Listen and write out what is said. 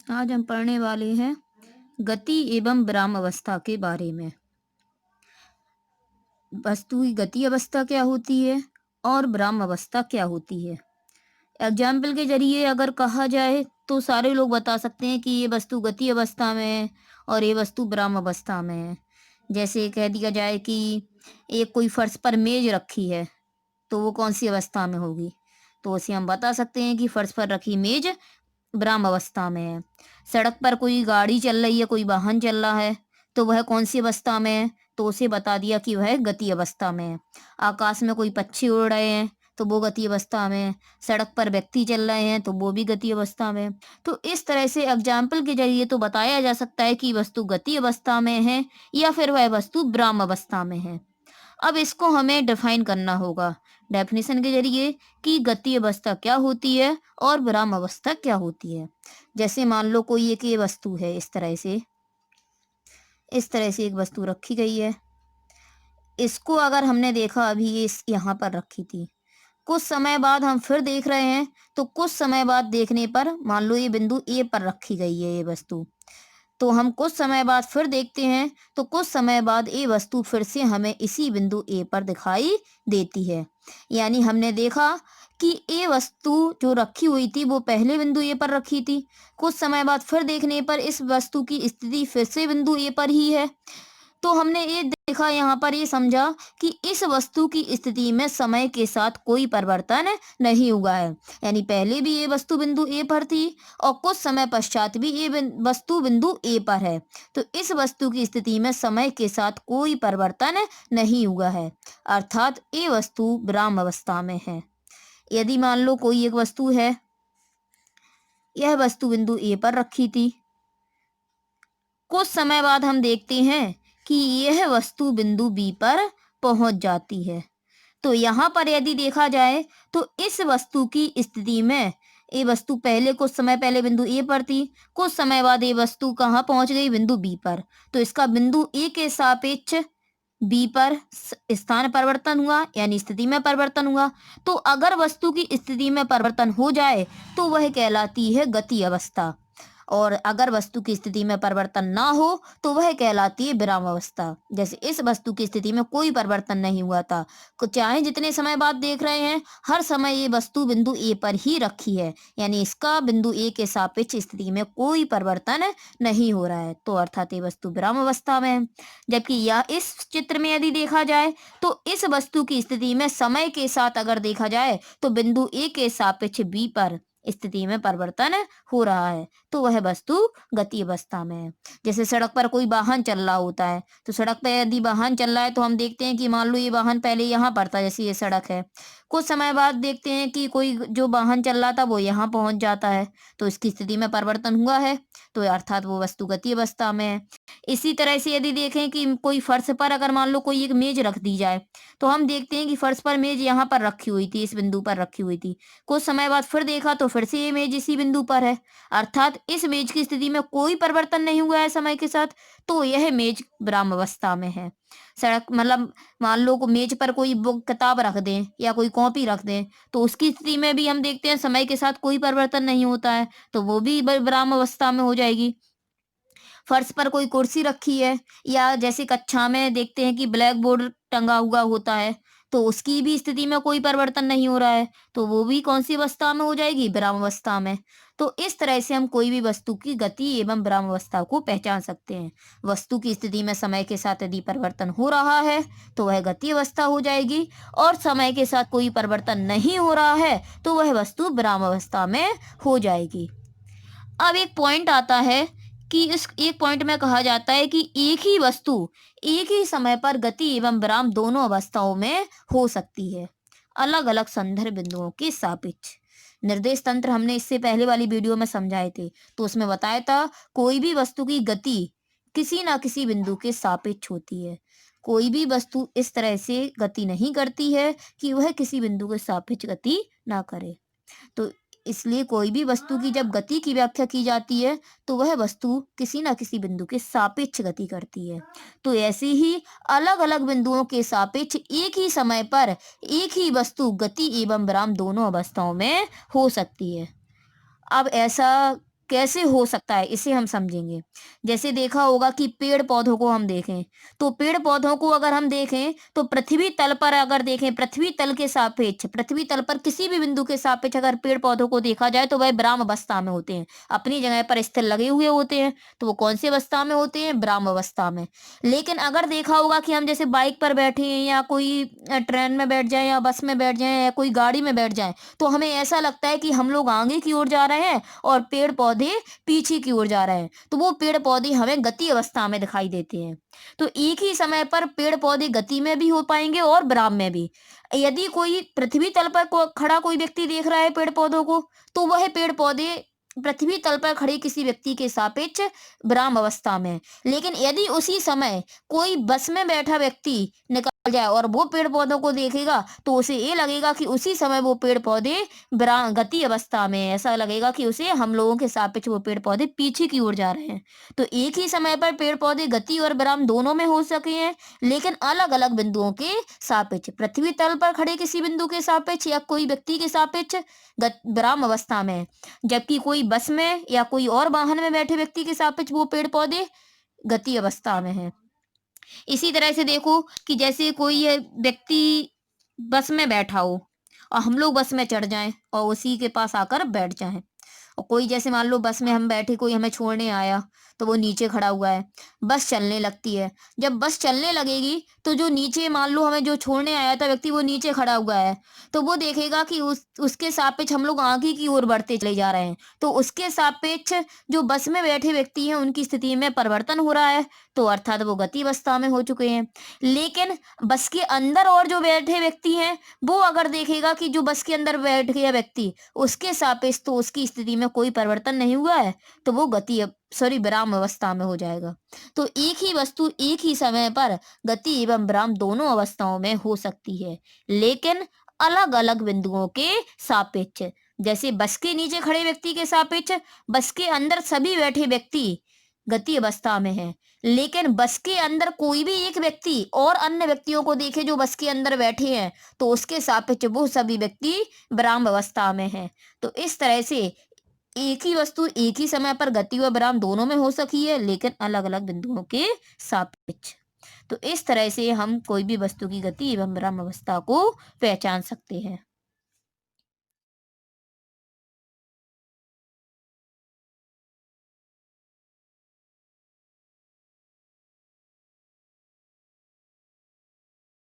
आज हम पढ़ने वाले हैं गति एवं विराम अवस्था के बारे में। वस्तु की गति अवस्था क्या होती है और विराम अवस्था क्या होती है। एग्जाम्पल के जरिए अगर कहा जाए तो सारे लोग बता सकते हैं कि ये वस्तु गति अवस्था में है और ये वस्तु विराम अवस्था में है। जैसे कह दिया जाए कि एक कोई फर्श पर मेज रखी है तो वो कौन सी अवस्था में होगी, तो उसे हम बता सकते हैं कि फर्श पर रखी मेज विराम अवस्था में है। सड़क पर कोई गाड़ी चल रही है, कोई वाहन चल रहा है, तो वह कौन सी अवस्था में है, तो उसे बता दिया कि वह गति अवस्था में है। आकाश में कोई पक्षी उड़ रहे हैं तो वो गति अवस्था में है। सड़क पर व्यक्ति चल रहे हैं तो वो भी गति अवस्था में है। तो इस तरह से एग्जाम्पल के जरिए तो बताया जा सकता है कि वस्तु गति अवस्था में है या फिर वह वस्तु विराम अवस्था में है। अब इसको हमें डिफाइन करना होगा डेफिनेशन के जरिए कि गति अवस्था क्या होती है और विराम अवस्था क्या होती है। जैसे मान लो कोई एक ये वस्तु है, इस तरह से एक वस्तु रखी गई है। इसको अगर हमने देखा अभी ये यहाँ पर रखी थी, कुछ समय बाद हम फिर देख रहे हैं तो कुछ समय बाद देखने पर मान लो ये बिंदु ए पर रखी गई है ये वस्तु, तो हम कुछ समय बाद फिर देखते हैं तो कुछ समय बाद ये वस्तु फिर से हमें इसी बिंदु ए पर दिखाई देती है। यानी हमने देखा कि ये वस्तु जो रखी हुई थी वो पहले बिंदु ए पर रखी थी, कुछ समय बाद फिर देखने पर इस वस्तु की स्थिति फिर से बिंदु ए पर ही है। तो हमने ये देखा, यहाँ पर ये समझा कि इस वस्तु की स्थिति में समय के साथ कोई परिवर्तन नहीं हुआ है। यानी पहले भी ये वस्तु बिंदु ए पर थी और कुछ समय पश्चात भी ये वस्तु बिंदु ए पर है। तो इस वस्तु की स्थिति में समय के साथ कोई परिवर्तन नहीं हुआ है, अर्थात ये वस्तु विराम अवस्था में है। यदि मान लो कोई एक वस्तु है, यह वस्तु बिंदु ए पर रखी थी, कुछ समय बाद हम देखते हैं कि यह वस्तु बिंदु बी पर पहुंच जाती है। तो यहाँ पर यदि देखा जाए तो इस वस्तु की स्थिति में ये वस्तु पहले कुछ समय पहले बिंदु ए पर थी, कुछ समय बाद ये वस्तु कहाँ पहुंच गई, बिंदु बी पर। तो इसका बिंदु ए के सापेक्ष बी पर स्थान परिवर्तन हुआ, यानी स्थिति में परिवर्तन हुआ। तो अगर वस्तु की स्थिति में परिवर्तन हो जाए तो वह कहलाती है गति अवस्था, और अगर वस्तु की स्थिति में परिवर्तन ना हो तो वह कहलाती है विराम अवस्था। जैसे इस वस्तु की स्थिति में कोई परिवर्तन नहीं हुआ था, चाहे जितने समय बाद देख रहे हैं हर समय ये वस्तु बिंदु ए पर ही रखी है, यानी इसका बिंदु ए के सापेक्ष स्थिति में कोई परिवर्तन नहीं हो रहा है, तो अर्थात ये वस्तु विराम अवस्था में है। जबकि यह इस चित्र में यदि देखा जाए तो इस वस्तु की स्थिति में समय के साथ अगर देखा जाए तो बिंदु ए के सापेक्ष बी पर स्थिति में परिवर्तन हो रहा है, तो वह वस्तु गति अवस्था में है। जैसे सड़क पर कोई वाहन चल रहा होता है, तो सड़क पर यदि वाहन चल रहा है तो हम देखते हैं कि मान लो ये वाहन पहले यहाँ पर था, जैसे ये सड़क है, कुछ समय बाद देखते हैं कि कोई जो वाहन चल रहा था वो यहाँ पहुंच जाता है, तो इसकी स्थिति में परिवर्तन हुआ है, तो अर्थात वो वस्तु गति अवस्था में है। इसी तरह से यदि देखें कि कोई फर्श पर अगर मान लो कोई एक मेज रख दी जाए, तो हम देखते हैं कि फर्श पर मेज यहाँ पर रखी हुई थी, इस बिंदु पर रखी हुई थी, कुछ समय बाद फिर देखा तो फिर से ये मेज इसी बिंदु पर है, अर्थात इस मेज की स्थिति में कोई परिवर्तन नहीं हुआ है समय के साथ, तो यह मेज विराम अवस्था में है। सड़क मतलब मान लो को मेज पर कोई बुक किताब रख दें या कोई कॉपी रख दें, तो उसकी स्थिति में भी हम देखते हैं समय के साथ कोई परिवर्तन नहीं होता है, तो वो भी विराम अवस्था में हो जाएगी। फर्श पर कोई कुर्सी रखी है या जैसे कक्षा में देखते हैं कि ब्लैक बोर्ड टंगा हुआ होता है, तो उसकी भी स्थिति में कोई परिवर्तन नहीं हो रहा है, तो वो भी कौन सी अवस्था में हो जाएगी, विराम अवस्था में। तो इस तरह से हम कोई भी वस्तु की गति एवं विराम अवस्था को पहचान सकते हैं। वस्तु की स्थिति में समय के साथ यदि परिवर्तन हो रहा है तो वह गति अवस्था हो जाएगी, और समय के साथ कोई परिवर्तन नहीं हो रहा है तो वह वस्तु विराम अवस्था में हो जाएगी। अब एक पॉइंट आता है कि इस एक पॉइंट में कहा जाता है कि एक ही वस्तु एक ही समय पर गति एवं विराम दोनों अवस्थाओं में हो सकती है, अलग अलग संदर्भ बिंदुओं के सापेक्ष। निर्देश तंत्र हमने इससे पहले वाली वीडियो में समझाए थे, तो उसमें बताया था कोई भी वस्तु की गति किसी ना किसी बिंदु के सापेक्ष होती है। कोई भी वस्तु इस तरह से गति नहीं करती है कि वह किसी बिंदु के सापेक्ष गति ना करे। तो इसलिए कोई भी वस्तु की जब गति की व्याख्या की जाती है तो वह वस्तु किसी न किसी बिंदु के सापेक्ष गति करती है। तो ऐसे ही अलग अलग बिंदुओं के सापेक्ष एक ही समय पर एक ही वस्तु गति एवं विराम दोनों अवस्थाओं में हो सकती है। अब ऐसा कैसे हो सकता है इसे हम समझेंगे। जैसे देखा होगा कि पेड़ पौधों को हम देखें, तो पेड़ पौधों को अगर हम देखें तो पृथ्वी तल पर अगर देखें, पृथ्वी तल के सापेक्ष, पृथ्वी तल पर किसी भी बिंदु के सापेक्ष अगर पेड़ पौधों को देखा जाए तो वह विराम अवस्था में होते हैं, अपनी जगह पर स्थिर लगे हुए होते हैं। तो वो कौन सी अवस्था में होते हैं? विराम अवस्था में। लेकिन अगर देखा होगा कि हम जैसे बाइक पर बैठे हैं या कोई ट्रेन में बैठ जाए या बस में बैठ जाए या कोई गाड़ी में बैठ जाए, तो हमें ऐसा लगता है कि हम लोग आगे की ओर जा रहे हैं और पेड़ पौधे पीछे की ओर जा रहे हैं। तो वो पेड़ पौधे हमें गति अवस्था में दिखाई देते हैं। तो एक ही समय पर पेड़ पौधे गति में भी हो पाएंगे और विराम में भी। यदि कोई पृथ्वी तल पर खड़ा कोई व्यक्ति देख रहा है पेड़ पौधों को, तो वह पेड़ पौधे पृथ्वी तल पर खड़े किसी व्यक्ति के सापेक्ष विराम अवस्था में है। लेकिन यदि उसी समय कोई बस में बैठा व्यक्ति निकल जाए और वो पेड़ पौधों को देखेगा, तो उसे ये लगेगा कि उसी समय वो पेड़ पौधे विराम गति अवस्था में है। ऐसा लगेगा कि उसे हम लोगों के सापेक्ष वो पेड़ पौधे पीछे की ओर जा रहे हैं। तो एक ही समय पर पेड़ पौधे गति और विराम दोनों में हो सके हैं, लेकिन अलग अलग बिंदुओं के सापेक्ष। पृथ्वी तल पर खड़े किसी बिंदु के सापेक्ष या कोई व्यक्ति के सापेक्ष विराम अवस्था में है, जबकि कोई बस में या कोई और वाहन में बैठे व्यक्ति के सापेक्ष वो पेड़ पौधे गति अवस्था में है। इसी तरह से देखो कि जैसे कोई व्यक्ति बस में बैठा हो और हम लोग बस में चढ़ जाएं और उसी के पास आकर बैठ जाएं, और कोई जैसे मान लो बस में हम बैठे, कोई हमें छोड़ने आया तो वो नीचे खड़ा हुआ है, बस चलने लगती है। जब बस चलने लगेगी तो जो नीचे मान लो हमें जो छोड़ने आया था व्यक्ति वो नीचे खड़ा हुआ है, तो वो देखेगा कि उसके सापेक्ष हम लोग आगे की ओर बढ़ते चले जा रहे हैं। तो उसके सापेक्ष जो बस में बैठे व्यक्ति हैं उनकी स्थिति में परिवर्तन हो रहा है, तो अर्थात वो गति अवस्था में हो चुके हैं। लेकिन बस के अंदर और जो बैठे व्यक्ति हैं वो अगर देखेगा कि जो बस के अंदर बैठ गया व्यक्ति उसके सापेक्ष तो उसकी स्थिति में कोई परिवर्तन नहीं हुआ है, तो वो विराम अवस्था में हो जाएगा। तो एक ही वस्तु एक ही समय पर गति एवं विराम दोनों अवस्थाओं में हो सकती है, लेकिन अलग अलग बिंदुओं के सापेक्ष। जैसे बस के नीचे खड़े व्यक्ति के सापेक्ष बस के अंदर सभी बैठे व्यक्ति गति अवस्था में है, लेकिन बस के अंदर कोई भी एक व्यक्ति और अन्य व्यक्तियों को देखे जो बस के अंदर बैठे हैं, तो उसके सापेक्ष वो सभी व्यक्ति विराम अवस्था में है। तो इस तरह से एक ही वस्तु एक ही समय पर गति व विराम दोनों में हो सकी है, लेकिन अलग अलग बिंदुओं के सापेक्ष। तो इस तरह से हम कोई भी वस्तु की गति एवं विराम अवस्था को पहचान सकते हैं।